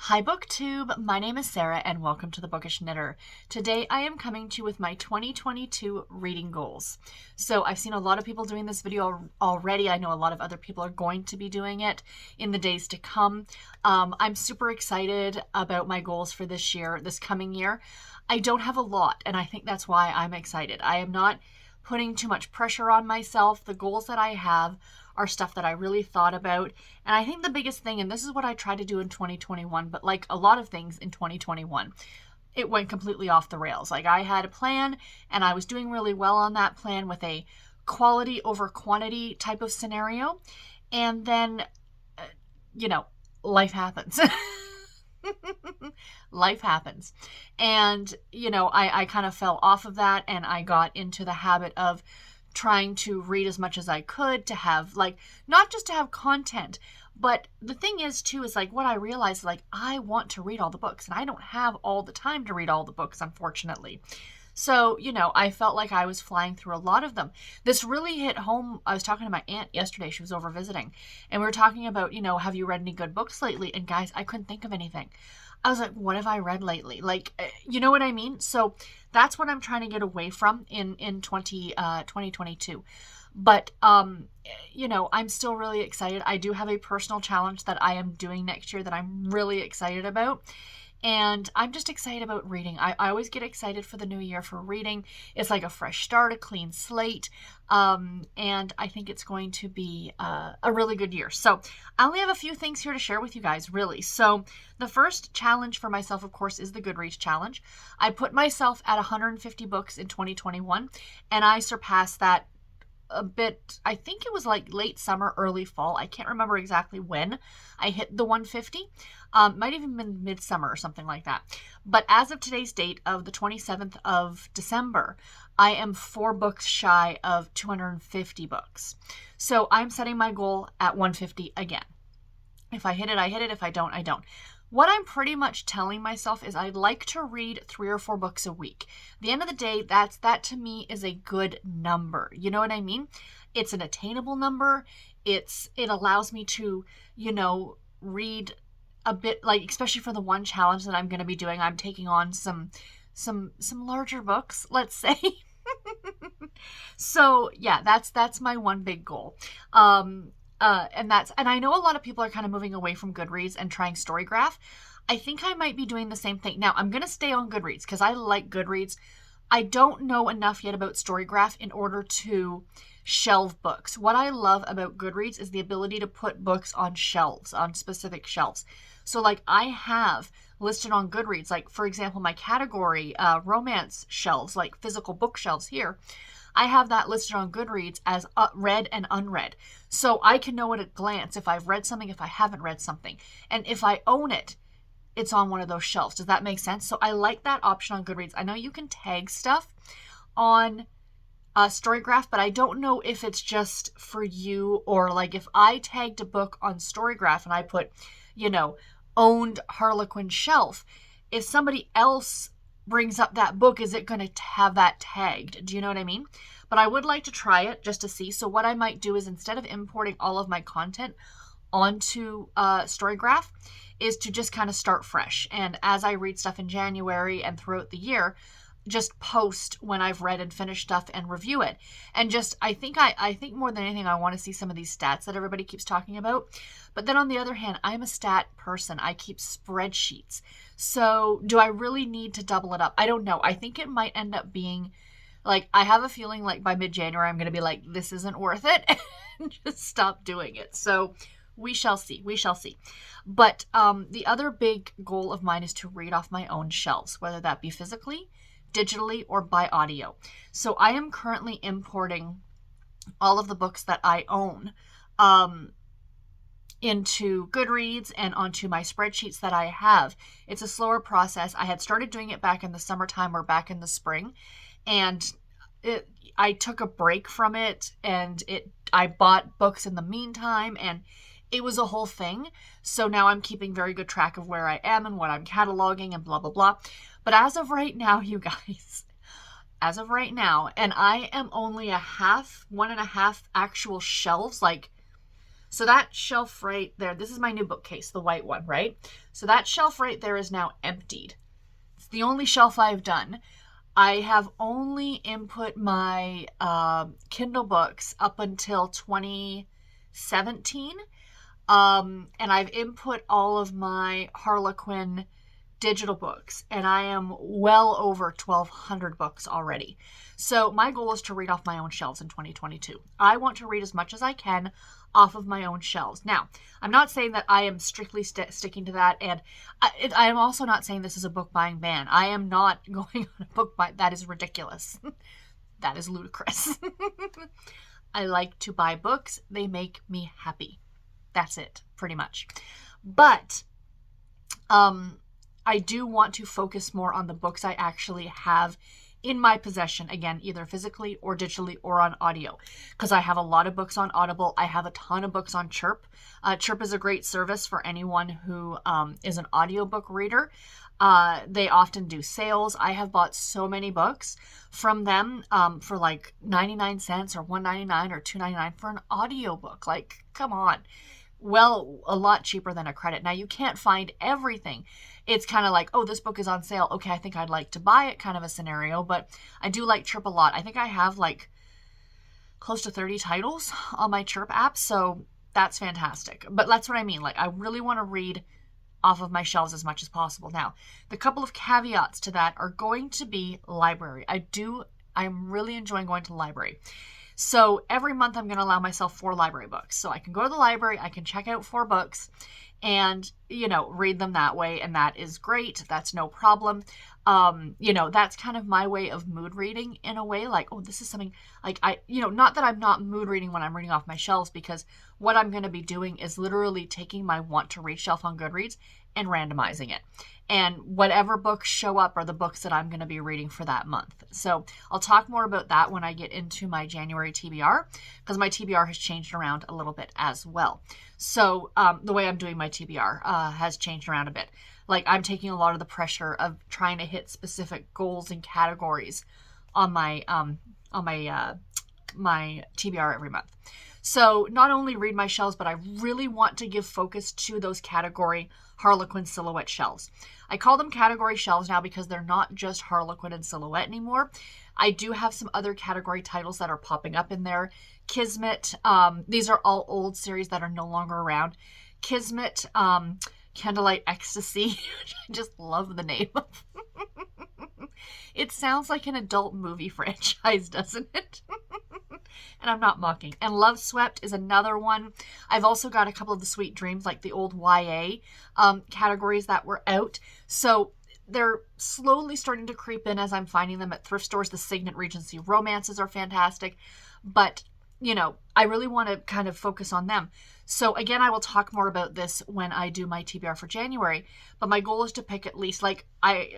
Hi BookTube, my name is Sarah and welcome to the Bookish Knitter. Today I am coming to you with my 2022 reading goals. So I've seen a lot of people doing this video already. I know a lot of other people are going to be doing it in the days to come. I'm super excited about my goals for this year, this coming year. I don't have a lot, and I think that's why I'm excited. I am not putting too much pressure on myself. The goals that I have are stuff that I really thought about. And I think the biggest thing, and this is what I tried to do in 2021, but like a lot of things in 2021, it went completely off the rails. Like I had a plan and I was doing really well on that plan with a quality over quantity type of scenario. And then, life happens. Life happens. And, I kind of fell off of that and I got into the habit of trying to read as much as I could to have, not just to have content, but the thing is too, is what I realized, I want to read all the books and I don't have all the time to read all the books, unfortunately. So, I felt like I was flying through a lot of them. This really hit home. I was talking to my aunt yesterday. She was over visiting and we were talking about, have you read any good books lately? And guys, I couldn't think of anything. I was like, what have I read lately? You know what I mean? So that's what I'm trying to get away from in 2022. But, I'm still really excited. I do have a personal challenge that I am doing next year that I'm really excited about. And I'm just excited about reading. I always get excited for the new year for reading. It's like a fresh start, a clean slate. And I think it's going to be a really good year. So I only have a few things here to share with you guys, really. So the first challenge for myself, of course, is the Goodreads challenge. I put myself at 150 books in 2021, and I surpassed that a bit. I think it was like late summer, early fall. I can't remember exactly when I hit the 150. Might even been midsummer or something like that. But as of today's date of the 27th of December, I am 4 books shy of 250 books. So I'm setting my goal at 150 again. If I hit it, I hit it. If I don't, I don't. What I'm pretty much telling myself is I'd like to read 3 or 4 books a week. At the end of the day, that to me is a good number. You know what I mean? It's an attainable number. It allows me to, read a bit, especially for the one challenge that I'm going to be doing. I'm taking on some larger books, let's say. So yeah, that's my one big goal. And I know a lot of people are kind of moving away from Goodreads and trying Storygraph. I think I might be doing the same thing. Now, I'm going to stay on Goodreads because I like Goodreads. I don't know enough yet about Storygraph in order to shelve books. What I love about Goodreads is the ability to put books on shelves, on specific shelves. So I have listed on Goodreads, for example, my category romance shelves, physical bookshelves here. I have that listed on Goodreads as read and unread. So I can know at a glance if I've read something, if I haven't read something. And if I own it, it's on one of those shelves. Does that make sense? So I like that option on Goodreads. I know you can tag stuff on Storygraph, but I don't know if it's just for you or if I tagged a book on Storygraph and I put, owned Harlequin shelf, if somebody else brings up that book, is it going to have that tagged? Do you know what I mean? But I would like to try it just to see. So what I might do is instead of importing all of my content onto Storygraph is to just kind of start fresh. And as I read stuff in January and throughout the year, just post when I've read and finished stuff and review it. And just, I think more than anything, I want to see some of these stats that everybody keeps talking about. But then on the other hand, I'm a stat person. I keep spreadsheets. So do I really need to double it up? I don't know. I think it might end up being I have a feeling by mid-January, I'm going to be this isn't worth it and just stop doing it. So we shall see. We shall see. But the other big goal of mine is to read off my own shelves, whether that be physically, digitally, or by audio. So I am currently importing all of the books that I own into Goodreads and onto my spreadsheets that I have. It's a slower process. I had started doing it back in the summertime or back in the spring, and I took a break from it, and I bought books in the meantime, and it was a whole thing. So now I'm keeping very good track of where I am and what I'm cataloging and blah, blah, blah. But as of right now, you guys, as of right now, and I am only 1.5 actual shelves, so that shelf right there, this is my new bookcase, the white one, right? So that shelf right there is now emptied. It's the only shelf I've done. I have only input my Kindle books up until 2017. And I've input all of my Harlequin digital books, and I am well over 1,200 books already. So my goal is to read off my own shelves in 2022. I want to read as much as I can off of my own shelves. Now, I'm not saying that I am strictly sticking to that, and I am also not saying this is a book buying ban. I am not going on a book buy. That is ridiculous. That is ludicrous. I like to buy books. They make me happy. That's it, pretty much. But I do want to focus more on the books I actually have in my possession, again, either physically or digitally or on audio, because I have a lot of books on Audible. I have a ton of books on Chirp. Chirp is a great service for anyone who is an audiobook reader. They often do sales. I have bought so many books from them for like 99 cents or $1.99 or $2.99 for an audiobook. Like, come on. Well, a lot cheaper than a credit. Now, you can't find everything. It's kind of like, oh, this book is on sale. Okay, I think I'd like to buy it, kind of a scenario. But I do like Chirp a lot. I think I have like close to 30 titles on my Chirp app. So that's fantastic. But that's what I mean. Like, I really want to read off of my shelves as much as possible. Now, the couple of caveats to that are going to be library. I'm really enjoying going to the library. So every month I'm going to allow myself 4 library books. So I can go to the library, I can check out 4 books and, read them that way. And that is great. That's no problem. That's kind of my way of mood reading in a way. Like, oh, this is something like not that I'm not mood reading when I'm reading off my shelves, because what I'm going to be doing is literally taking my want to read shelf on Goodreads and randomizing it. And whatever books show up are the books that I'm going to be reading for that month. So I'll talk more about that when I get into my January TBR, because my TBR has changed around a little bit as well. So the way I'm doing my TBR has changed around a bit. Like, I'm taking a lot of the pressure of trying to hit specific goals and categories on my my TBR every month. So not only read my shelves, but I really want to give focus to those category Harlequin silhouette shelves. I call them category shelves now because they're not just Harlequin and silhouette anymore. I do have some other category titles that are popping up in there. Kismet, these are all old series that are no longer around. Kismet, Candlelight Ecstasy, which I just love the name of. It sounds like an adult movie franchise, doesn't it? And I'm not mocking. And Love Swept is another one. I've also got a couple of the Sweet Dreams, like the old YA categories that were out. So they're slowly starting to creep in as I'm finding them at thrift stores. The Signet Regency romances are fantastic. But, I really want to kind of focus on them. So again, I will talk more about this when I do my TBR for January. But my goal is to pick at least,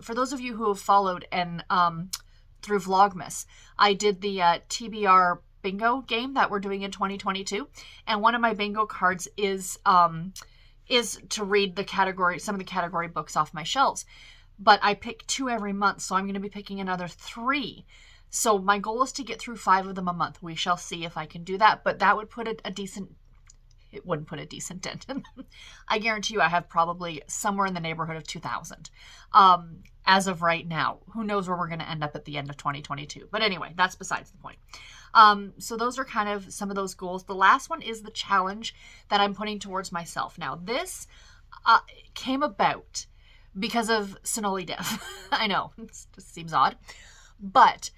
for those of you who have followed and through Vlogmas, I did the TBR bingo game that we're doing in 2022, and one of my bingo cards is to read some of the category books off my shelves. But I pick 2 every month, so I'm going to be picking another 3. So my goal is to get through 5 of them a month. We shall see if I can do that, but that would put it wouldn't put a decent dent in them. I guarantee you I have probably somewhere in the neighborhood of 2,000 as of right now. Who knows where we're going to end up at the end of 2022. But anyway, that's besides the point. So those are kind of some of those goals. The last one is the challenge that I'm putting towards myself. Now, this came about because of Sonali Dev. I know, it just seems odd. But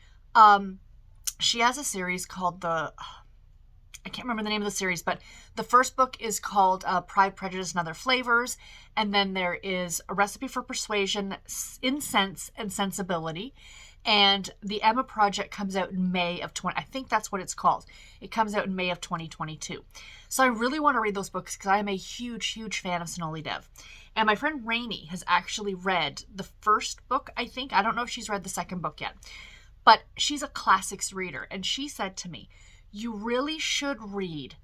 she has a series called I can't remember the name of the series, but the first book is called Pride, Prejudice, and Other Flavors. And then there is A Recipe for Persuasion, Incense, and Sensibility. And the Emma Project comes out in May of I think that's what it's called. It comes out in May of 2022. So I really want to read those books because I am a huge, huge fan of Sonali Dev. And my friend Rainey has actually read the first book, I think. I don't know if she's read the second book yet. But she's a classics reader. And she said to me, you really should read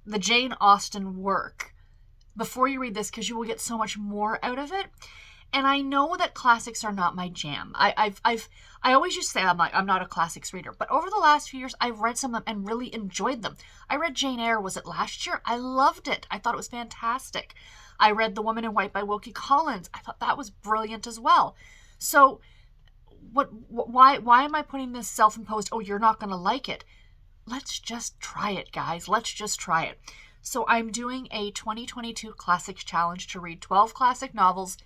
the Jane Austen work before you read this because you will get so much more out of it. And I know that classics are not my jam. I always used to say I'm not a classics reader, but over the last few years I've read some of them and really enjoyed them. I read Jane Eyre, was it last year? I loved it. I thought it was fantastic. I read The Woman in White by Wilkie Collins. I thought that was brilliant as well. So why am I putting this self-imposed, oh, you're not going to like it? Let's just try it, guys. Let's just try it. So I'm doing a 2022 Classics Challenge to read 12 classic novels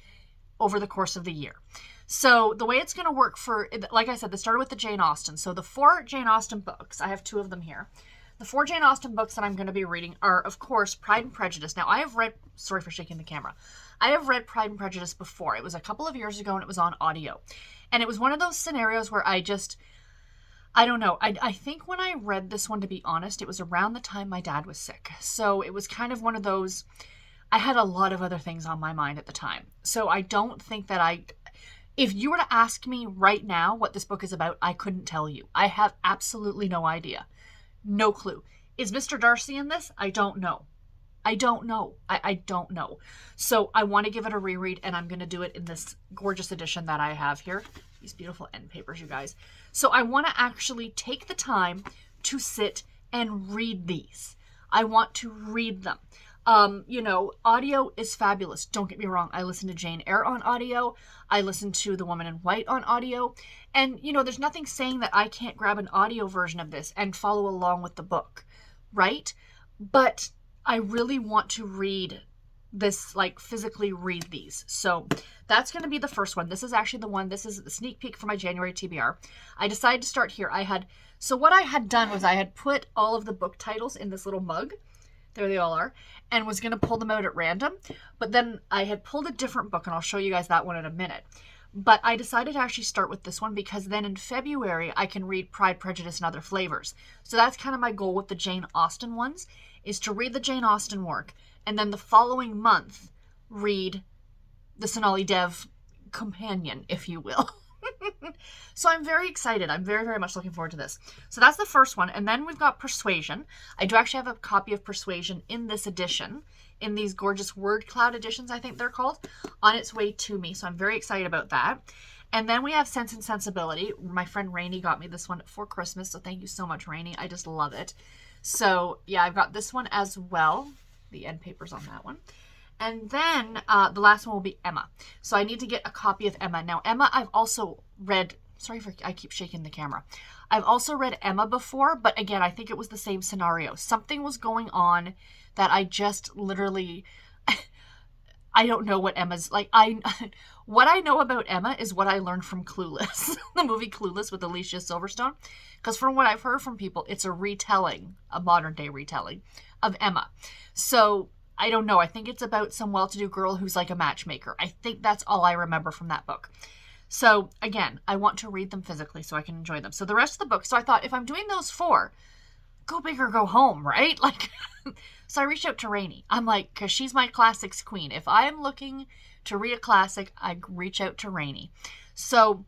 over the course of the year. So the way it's going to work for, like I said, this started with the Jane Austen. So the 4 Jane Austen books, I have 2 of them here. The 4 Jane Austen books that I'm going to be reading are, of course, Pride and Prejudice. Now, I have read, sorry for shaking the camera. I have read Pride and Prejudice before. It was a couple of years ago and it was on audio. And it was one of those scenarios where I don't know. I think when I read this one, to be honest, it was around the time my dad was sick. So it was kind of one of those, I had a lot of other things on my mind at the time. So I don't think that if you were to ask me right now what this book is about, I couldn't tell you. I have absolutely no idea. No clue. Is Mr. Darcy in this? I don't know. I don't know. I don't know. So I want to give it a reread, and I'm going to do it in this gorgeous edition that I have here. These beautiful end papers, you guys. So I want to actually take the time to sit and read these. I want to read them. Audio is fabulous. Don't get me wrong. I listen to Jane Eyre on audio. I listen to The Woman in White on audio. And, there's nothing saying that I can't grab an audio version of this and follow along with the book, right? But I really want to read this, physically read these. So that's going to be the first one. This is actually the one, this is the sneak peek for my January TBR. I decided to start here. So what I had done was I had put all of the book titles in this little mug. There they all are. And was going to pull them out at random. But then I had pulled a different book, and I'll show you guys that one in a minute. But I decided to actually start with this one because then in February I can read Pride, Prejudice, and Other Flavors. So that's kind of my goal with the Jane Austen ones, is to read the Jane Austen work, and then the following month read the Sonali Dev companion, if you will. So I'm very excited. I'm very, very much looking forward to this. So that's the first one. And then we've got Persuasion. I do actually have a copy of Persuasion in this edition, in these gorgeous word cloud editions, I think they're called, on its way to me. So I'm very excited about that. And then we have Sense and Sensibility. My friend Rainey got me this one for Christmas. So thank you so much, Rainey. I just love it. So yeah, I've got this one as well. The end papers on that one. And then the last one will be Emma. So I need to get a copy of Emma. Now, Emma, I've also read, I keep shaking the camera. I've also read Emma before, but again, I think it was the same scenario. Something was going on that I just literally, I don't know what Emma's, what I know about Emma is what I learned from Clueless, the movie Clueless with Alicia Silverstone. Because from what I've heard from people, it's a retelling, a modern day retelling of Emma. So I don't know. I think it's about some well-to-do girl who's like a matchmaker. I think that's all I remember from that book. So again, I want to read them physically so I can enjoy them. So the rest of the book, so I thought if I'm doing those 4, go big or go home, right? So I reached out to Rainey. I'm like, because she's my classics queen. If I'm looking to read a classic, I reach out to Rainey. So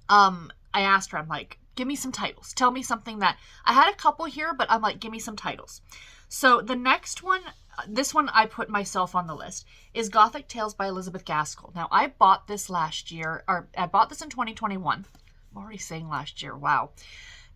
I asked her, I'm like, give me some titles. Tell me something that, I had a couple here, but I'm like, give me some titles. So the next one, this one I put myself on the list, is Gothic Tales by Elizabeth Gaskill. Now, I bought this last year, or I bought this in 2021. I'm already saying last year, wow.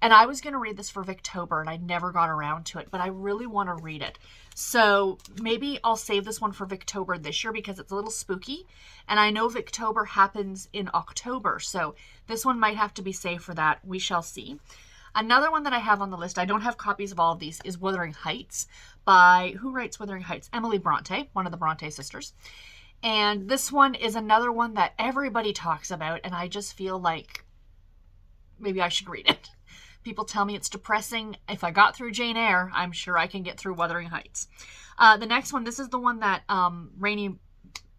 And I was going to read this for Victober, and I never got around to it, but I really want to read it. So maybe I'll save this one for Victober this year because it's a little spooky. And I know Victober happens in October, so this one might have to be saved for that. We shall see. Another one that I have on the list, I don't have copies of all of these, is Wuthering Heights by, who writes Wuthering Heights? Emily Bronte, one of the Bronte sisters. And this one is another one that everybody talks about, and I just feel like maybe I should read it. People tell me it's depressing. If I got through Jane Eyre, I'm sure I can get through Wuthering Heights. The next one, this is the one that Rainey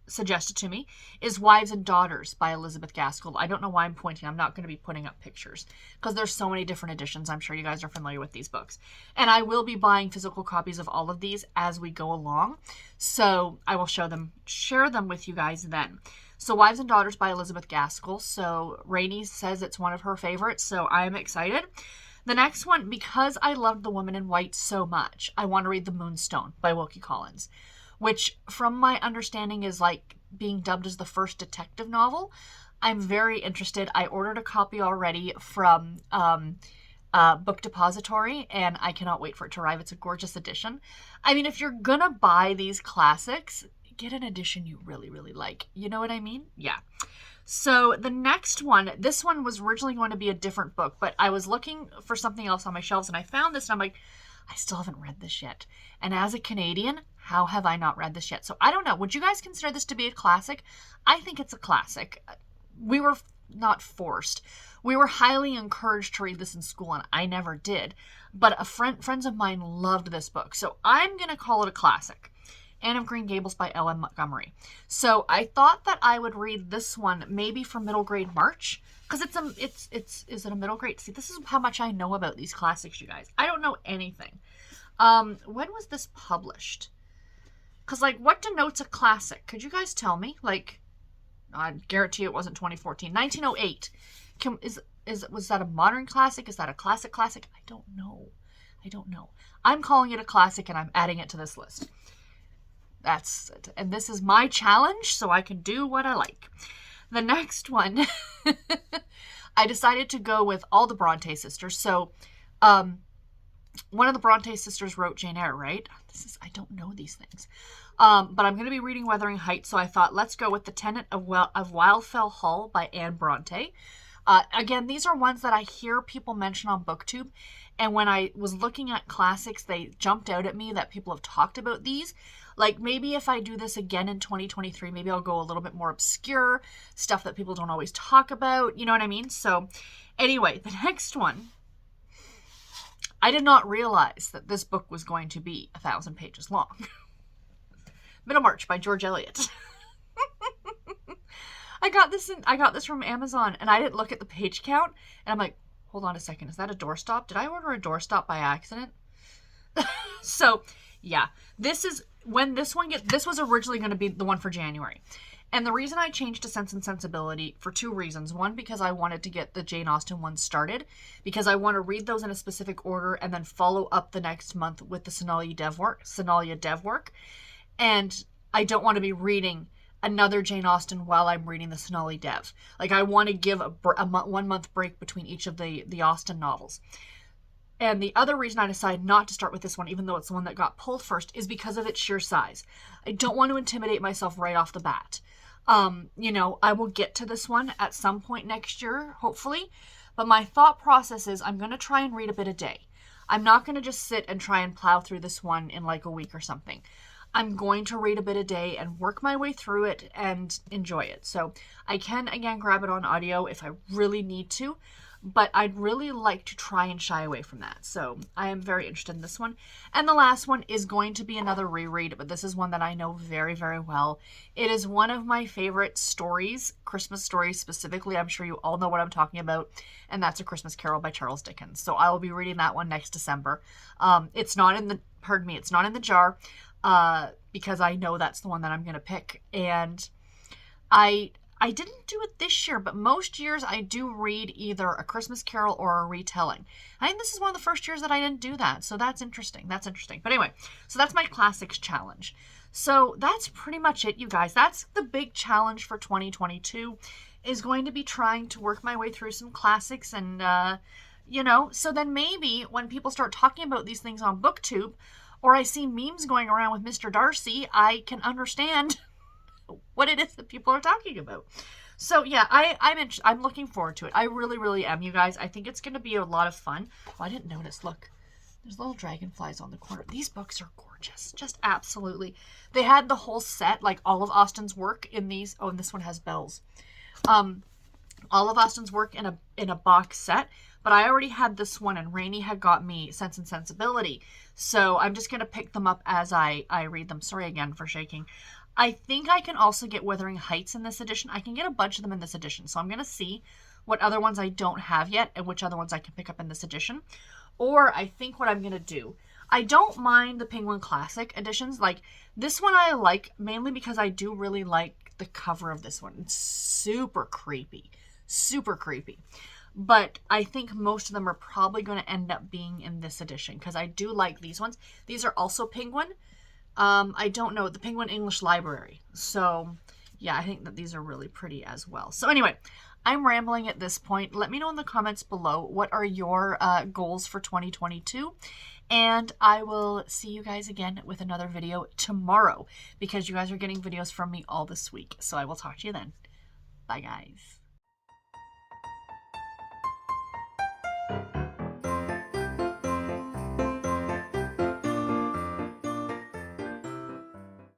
suggested to me, is Wives and Daughters by Elizabeth Gaskill. I don't know why I'm pointing. I'm not going to be putting up pictures because there's so many different editions. I'm sure you guys are familiar with these books. And I will be buying physical copies of all of these as we go along. So I will share them with you guys then. So Wives and Daughters by Elizabeth Gaskill. So Rainey says it's one of her favorites, so I am excited. The next one, because I loved The Woman in White so much, I want to read The Moonstone by Wilkie Collins, which from my understanding is like being dubbed as the first detective novel. I'm very interested. I ordered a copy already from Book Depository, and I cannot wait for it to arrive. It's a gorgeous edition. I mean, if you're gonna buy these classics, get an edition you really, really like. You know what I mean? Yeah. So the next one, this one was originally going to be a different book, but I was looking for something else on my shelves and I found this and I'm like, I still haven't read this yet. And as a Canadian, how have I not read this yet? So I don't know. Would you guys consider this to be a classic? I think it's a classic. We were not forced. We were highly encouraged to read this in school and I never did. But friends of mine loved this book. So I'm going to call it a classic. Anne of Green Gables by L.M. Montgomery. So I thought that I would read this one maybe for middle grade March. Because is it a middle grade? See, this is how much I know about these classics, you guys. I don't know anything. When was this published? Because, like, what denotes a classic? Could you guys tell me? Like, I guarantee it wasn't 2014. 1908. Was that a modern classic? Is that a classic? I don't know. I'm calling it a classic and I'm adding it to this list. And this is my challenge, so I can do what I like. The next one, I decided to go with all the Bronte sisters. So, one of the Bronte sisters wrote Jane Eyre, right? I don't know these things. But I'm going to be reading Wuthering Heights, so I thought, let's go with The Tenant of Wildfell Hall by Anne Bronte. Again, these are ones that I hear people mention on BookTube, and when I was looking at classics, they jumped out at me that people have talked about these. Like, maybe if I do this again in 2023, maybe I'll go a little bit more obscure, stuff that people don't always talk about, you know what I mean? So, anyway, the next one, I did not realize that this book was going to be 1,000 pages long. Middlemarch by George Eliot. I got this from Amazon, and I didn't look at the page count, and I'm like, hold on a second, is that a doorstop? Did I order a doorstop by accident? So, yeah, this was originally going to be the one for January. And the reason I changed to Sense and Sensibility for two reasons. One, because I wanted to get the Jane Austen ones started, because I want to read those in a specific order and then follow up the next month with the Sonalia Dev work. And I don't want to be reading another Jane Austen while I'm reading the Sonalia Dev. Like, I want to give a 1 month break between each of the Austen novels. And the other reason I decided not to start with this one, even though it's the one that got pulled first, is because of its sheer size. I don't want to intimidate myself right off the bat. I will get to this one at some point next year, hopefully. But my thought process is I'm going to try and read a bit a day. I'm not going to just sit and try and plow through this one in like a week or something. I'm going to read a bit a day and work my way through it and enjoy it. So I can, again, grab it on audio if I really need to. But I'd really like to try and shy away from that. So I am very interested in this one. And the last one is going to be another reread, but this is one that I know very, very well. It is one of my favorite stories, Christmas stories specifically. I'm sure you all know what I'm talking about. And that's A Christmas Carol by Charles Dickens. So I will be reading that one next December. It's not in the jar, because I know that's the one that I'm going to pick. And I didn't do it this year, but most years I do read either A Christmas Carol or a retelling. I think this is one of the first years that I didn't do that, so that's interesting. But anyway, so that's my classics challenge. So that's pretty much it, you guys. That's the big challenge for 2022, is going to be trying to work my way through some classics and, so then maybe when people start talking about these things on BookTube, or I see memes going around with Mr. Darcy, I can understand what it is that people are talking about. So yeah, I'm looking forward to it. I really, really am, you guys. I think it's going to be a lot of fun. Oh, I didn't notice. Look, there's little dragonflies on the corner. These books are gorgeous. Just absolutely. They had the whole set, like all of Austen's work in these. Oh, and this one has bells. All of Austen's work in a box set. But I already had this one, and Rainey had got me Sense and Sensibility. So I'm just going to pick them up as I read them. Sorry again for shaking. I think I can also get Wuthering Heights in this edition. I can get a bunch of them in this edition. So I'm going to see what other ones I don't have yet and which other ones I can pick up in this edition. Or I think what I'm going to do, I don't mind the Penguin Classic editions. Like, this one I like mainly because I do really like the cover of this one. It's super creepy. Super creepy. But I think most of them are probably going to end up being in this edition because I do like these ones. These are also Penguin. I don't know, the Penguin English Library. So, yeah, I think that these are really pretty as well. So anyway, I'm rambling at this point. Let me know in the comments below, what are your goals for 2022? And I will see you guys again with another video tomorrow, because you guys are getting videos from me all this week. So I will talk to you then. Bye, guys.